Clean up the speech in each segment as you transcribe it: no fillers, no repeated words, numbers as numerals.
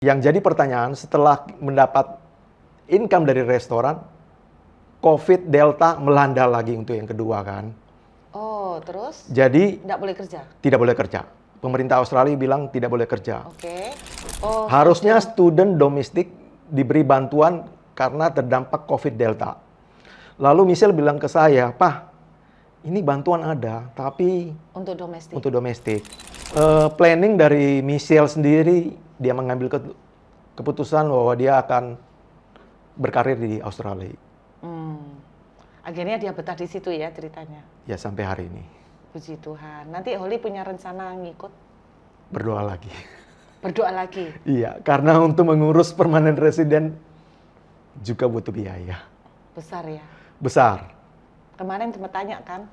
Yang jadi pertanyaan setelah mendapat income dari restoran, COVID Delta melanda lagi untuk yang kedua kan. Oh, terus? Jadi Nggak boleh kerja? tidak boleh kerja. Pemerintah Australia bilang tidak boleh kerja. Oke. Oh, Harusnya student domestik diberi bantuan karena terdampak COVID Delta. Lalu Michelle bilang ke saya, "Pak, ini bantuan ada, tapi untuk domestik. untuk domestik." Planning dari Michelle sendiri, dia mengambil keputusan bahwa dia akan berkarir di Australia. Akhirnya dia betah di situ ya ceritanya. Ya sampai hari ini. Puji Tuhan. Nanti Holly punya rencana ngikut? Berdoa lagi. Berdoa lagi? Iya, karena untuk mengurus permanent resident juga butuh biaya. Besar ya? Besar. Kemarin sempat tanya kan,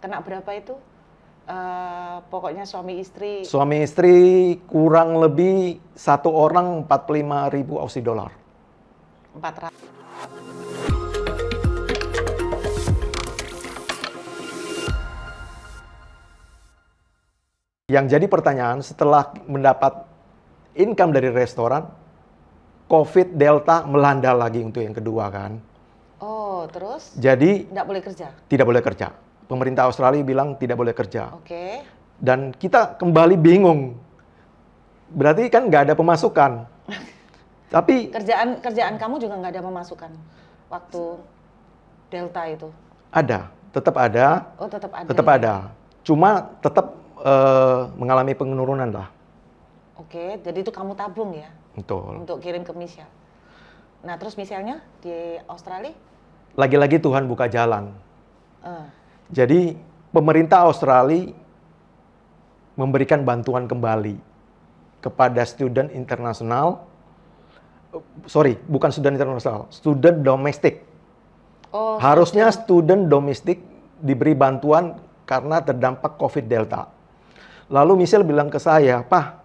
kena berapa itu? Pokoknya suami istri. Suami istri kurang lebih satu orang 45.000 Aussie dollar. 400. Yang jadi pertanyaan setelah mendapat income dari restoran, COVID Delta melanda lagi untuk yang kedua kan. Oh, terus? Jadi nggak boleh kerja? tidak boleh kerja. Pemerintah Australia bilang tidak boleh kerja. Oke. Dan kita kembali bingung. Berarti kan nggak ada pemasukan. Tapi kerjaan kamu juga nggak ada pemasukan waktu Delta itu? ada, tetap ada. Oh, tetap ada. Tetap ya? ada. Cuma tetap mengalami penurunan lah. Oke, jadi itu kamu tabung ya? Betul. Untuk kirim ke Michelle. Nah, terus Michelle-nya di Australia? Lagi-lagi Tuhan buka jalan. Eh, Jadi pemerintah Australia memberikan bantuan kembali kepada student internasional. Sorry, bukan student internasional, student domestik. Oh, Harusnya student domestik diberi bantuan karena terdampak COVID Delta. Lalu Michelle bilang ke saya, "Pak,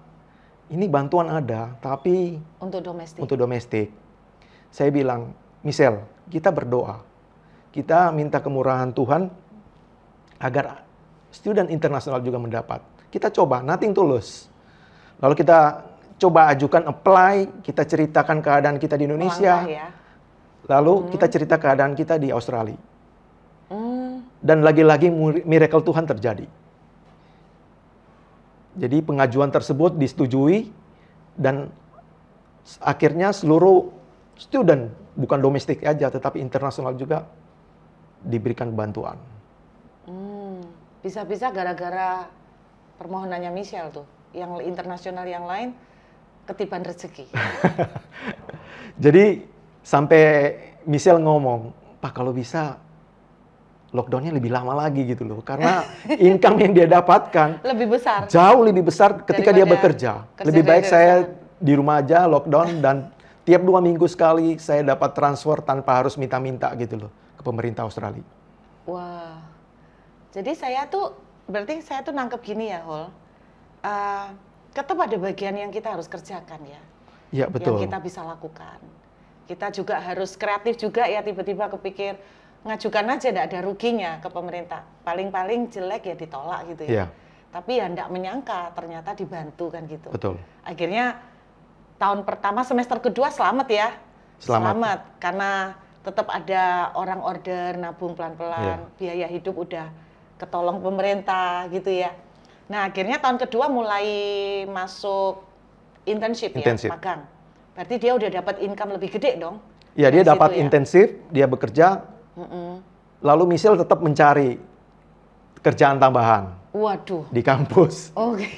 ini bantuan ada, tapi untuk domestik. untuk domestik." Saya bilang, "Michelle, kita berdoa. Kita minta kemurahan Tuhan agar student internasional juga mendapat. Kita coba, nothing tulus." Lalu kita coba ajukan apply, kita ceritakan keadaan kita di Indonesia. Melangkah ya. Lalu kita cerita keadaan kita di Australia. Dan lagi-lagi miracle Tuhan terjadi. Jadi pengajuan tersebut disetujui dan akhirnya seluruh student, bukan domestik aja tetapi internasional juga diberikan bantuan. Bisa-bisa gara-gara permohonannya Michelle tuh, yang internasional yang lain ketiban rezeki. Jadi sampai Michelle ngomong, "Pak, kalau bisa lockdown-nya lebih lama lagi gitu loh." Karena income yang dia dapatkan Lebih besar. jauh lebih besar ketika dia bekerja. kerja Lebih baik dari saya sana. di rumah aja lockdown dan tiap 2 minggu sekali saya dapat transfer tanpa harus minta-minta gitu loh ke pemerintah Australia. Wah. Jadi berarti saya tuh nangkep gini ya, Hol. Tetap ada bagian yang kita harus kerjakan ya. Iya, betul. Yang kita bisa lakukan. Kita juga harus kreatif juga ya, tiba-tiba kepikir ngajukan aja, tidak ada ruginya ke pemerintah. Paling-paling jelek ya ditolak gitu ya. Iya. Tapi ya tidak menyangka ternyata dibantu kan gitu. Betul. Akhirnya tahun pertama, semester kedua selamat ya. Selamat. Karena tetap ada orang order, nabung pelan-pelan, biaya hidup udah ketolong pemerintah gitu ya. Nah akhirnya tahun kedua mulai masuk internship ya, magang. Berarti dia udah dapat income lebih gede dong? Ya, dia dapat intensif, dia bekerja, lalu Michelle tetap mencari kerjaan tambahan. Waduh. Di kampus. Oke.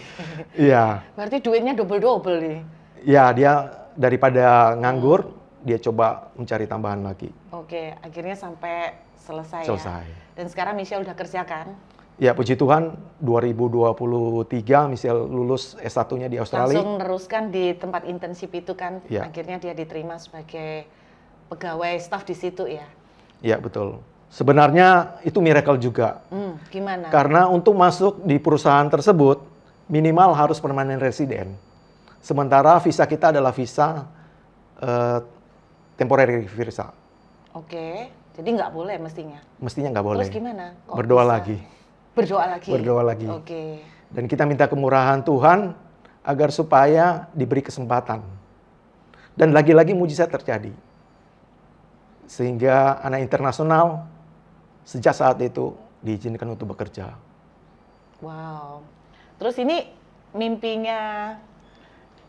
Iya. Berarti duitnya double-double nih. Ya, dia daripada nganggur, dia coba mencari tambahan lagi. Oke, akhirnya sampai selesai ya. Dan sekarang Michelle udah kerja kan? Ya, puji Tuhan 2023 Michelle lulus S1-nya di Australia. Langsung meneruskan di tempat internship itu kan, ya. Akhirnya dia diterima sebagai pegawai staf di situ ya? Ya, betul. Sebenarnya itu miracle juga. Gimana? Karena untuk masuk di perusahaan tersebut, minimal harus permanent resident. Sementara visa kita adalah visa temporary visa. Oke, jadi nggak boleh mestinya? Mestinya nggak boleh. Terus gimana? Berdoa lagi. Berdoa lagi? Berdoa lagi. Oke. Dan kita minta kemurahan Tuhan agar supaya diberi kesempatan Dan lagi-lagi mujizat terjadi. Sehingga anak internasional sejak saat itu diizinkan untuk bekerja. Wow. Terus ini mimpinya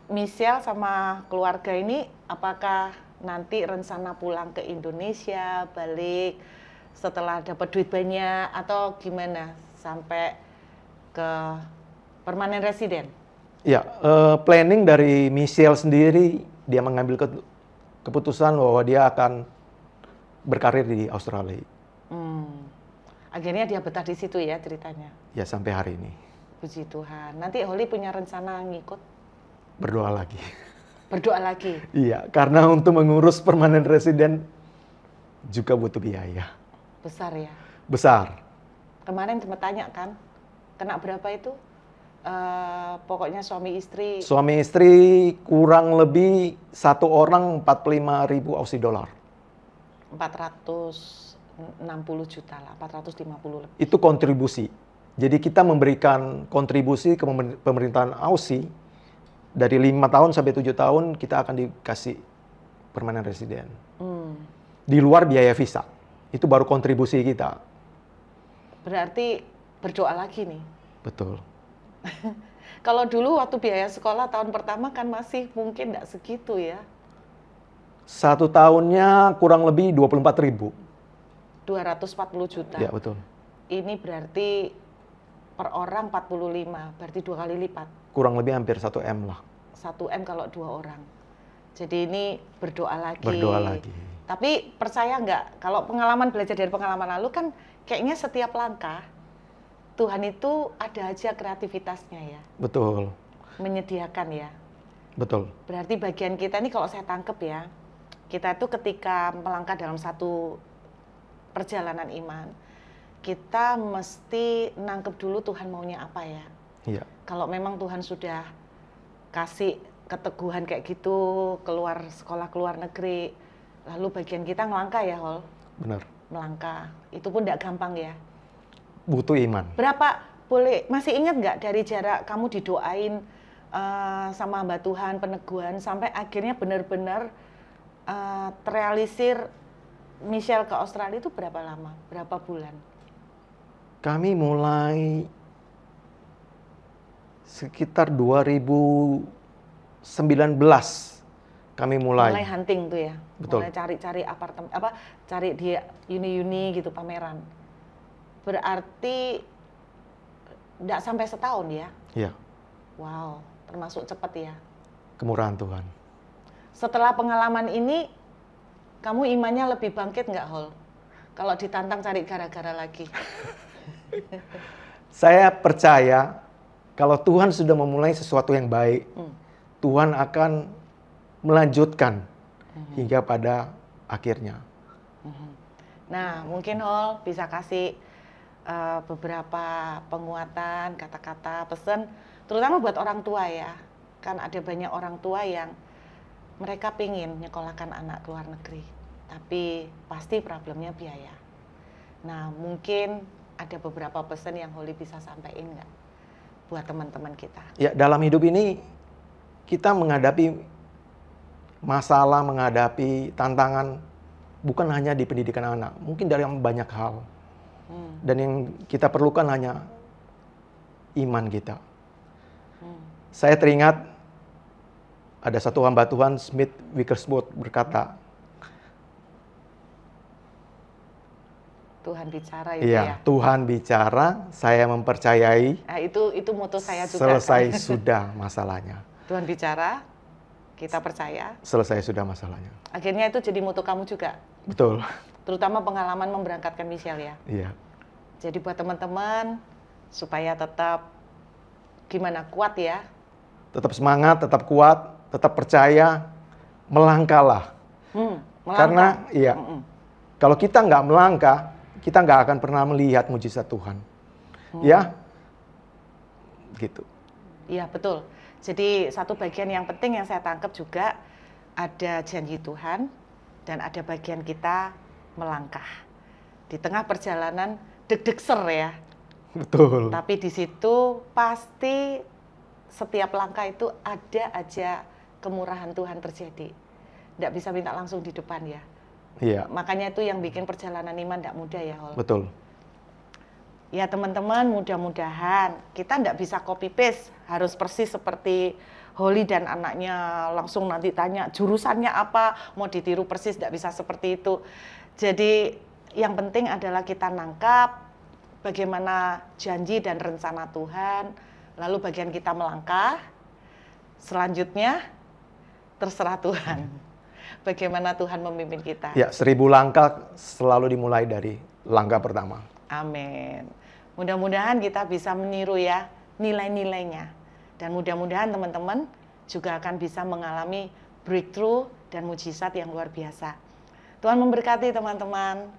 Michelle sama keluarga ini, apakah nanti rencana pulang ke Indonesia, balik setelah dapat duit banyak, atau gimana sampai ke permanent resident? Ya, planning dari Michelle sendiri, dia mengambil keputusan bahwa dia akan berkarir di Australia. Akhirnya dia betah di situ ya ceritanya? Ya, sampai hari ini. Puji Tuhan. Nanti Holly punya rencana ngikut? Berdoa lagi. Berdoa lagi? Iya, karena untuk mengurus permanent resident juga butuh biaya. Besar ya? Besar. Kemarin sempat tanya kan, kena berapa itu? Pokoknya suami istri. Suami istri kurang lebih satu orang 45.000 Aussie dollar. 460 juta lah, 450 lebih. Itu kontribusi. Jadi kita memberikan kontribusi ke pemerintahan Aussie dari 5 tahun sampai 7 tahun kita akan dikasih permanent resident. Di luar biaya visa. Itu baru kontribusi kita. Berarti berdoa lagi nih. Betul. Kalau dulu waktu biaya sekolah tahun pertama kan masih mungkin nggak segitu ya. 1 tahunnya kurang lebih 24.000. 240 juta. Ya, betul. Ini berarti per orang 45, berarti 2 kali lipat. Kurang lebih hampir 1 M lah. 1 M kalau 2 orang. Jadi ini berdoa lagi. Berdoa lagi. Tapi percaya nggak, kalau pengalaman, belajar dari pengalaman lalu kan kayaknya setiap langkah Tuhan itu ada aja kreativitasnya ya. Betul. Menyediakan ya. Betul. Berarti bagian kita ini kalau saya tangkep ya, kita itu ketika melangkah dalam satu perjalanan iman, kita mesti nangkep dulu Tuhan maunya apa ya. Iya. Kalau memang Tuhan sudah kasih keteguhan kayak gitu, keluar sekolah keluar negeri, lalu bagian kita ngelangkah ya, Hol. Benar. Melangkah. Itu pun tidak gampang ya. Butuh iman. Berapa, boleh, masih ingat nggak dari jarak kamu didoain sama hamba Tuhan, peneguhan, sampai akhirnya benar-benar terrealisir Michelle ke Australia itu berapa lama? Berapa bulan? Kami mulai sekitar 2019 kami mulai hunting tuh ya. Betul. Mulai cari-cari apartemen, cari di uni-uni gitu, pameran. Berarti tidak sampai setahun ya? Iya. Wow, termasuk cepat ya. Kemurahan Tuhan. Setelah pengalaman ini, kamu imannya lebih bangkit nggak, Hol? Kalau ditantang cari gara-gara lagi. Saya percaya kalau Tuhan sudah memulai sesuatu yang baik, Tuhan akan melanjutkan hingga pada akhirnya. Nah, mungkin Hol bisa kasih beberapa penguatan, kata-kata, pesan, terutama buat orang tua ya. Kan ada banyak orang tua yang mereka pingin nyekolahkan anak ke luar negeri, tapi pasti problemnya biaya. Nah, mungkin ada beberapa pesan yang Holly bisa sampaikan nggak buat teman-teman kita? Ya, dalam hidup ini kita menghadapi masalah, menghadapi tantangan bukan hanya di pendidikan anak, mungkin dari banyak hal. Dan yang kita perlukan hanya iman kita. Saya teringat ada satu hamba Tuhan, Smith Wigglesworth, berkata, Tuhan bicara itu ya? Tuhan bicara, saya mempercayai. Nah, itu moto saya juga. Selesai sudah masalahnya. Tuhan bicara, kita percaya. Selesai sudah masalahnya. Akhirnya itu jadi moto kamu juga? Betul. Terutama pengalaman memberangkatkan Michelle ya? Iya. Jadi buat teman-teman, supaya tetap gimana, kuat ya? Tetap semangat, tetap kuat, tetap percaya, melangkahlah. Melangkah. Karena kalau kita nggak melangkah, kita nggak akan pernah melihat mujizat Tuhan. Ya, gitu. Iya, betul. Jadi satu bagian yang penting yang saya tangkap juga, ada janji Tuhan dan ada bagian kita melangkah. Di tengah perjalanan deg-degser ya. Betul. Tapi di situ pasti setiap langkah itu ada aja kemurahan Tuhan terjadi. nggak bisa minta langsung di depan ya. Iya. Makanya itu yang bikin perjalanan iman nggak mudah ya, Hol. Betul. Ya teman-teman, mudah-mudahan kita nggak bisa copy paste, harus persis seperti Holly dan anaknya, langsung nanti tanya jurusannya apa, mau ditiru persis, nggak bisa seperti itu. Jadi yang penting adalah kita nangkap bagaimana janji dan rencana Tuhan, lalu bagian kita melangkah, selanjutnya terserah Tuhan. Bagaimana Tuhan memimpin kita. Ya, 1000 langkah selalu dimulai dari langkah pertama. Amin. Mudah-mudahan kita bisa meniru ya nilai-nilainya. Dan mudah-mudahan teman-teman juga akan bisa mengalami breakthrough dan mujizat yang luar biasa. Tuhan memberkati teman-teman.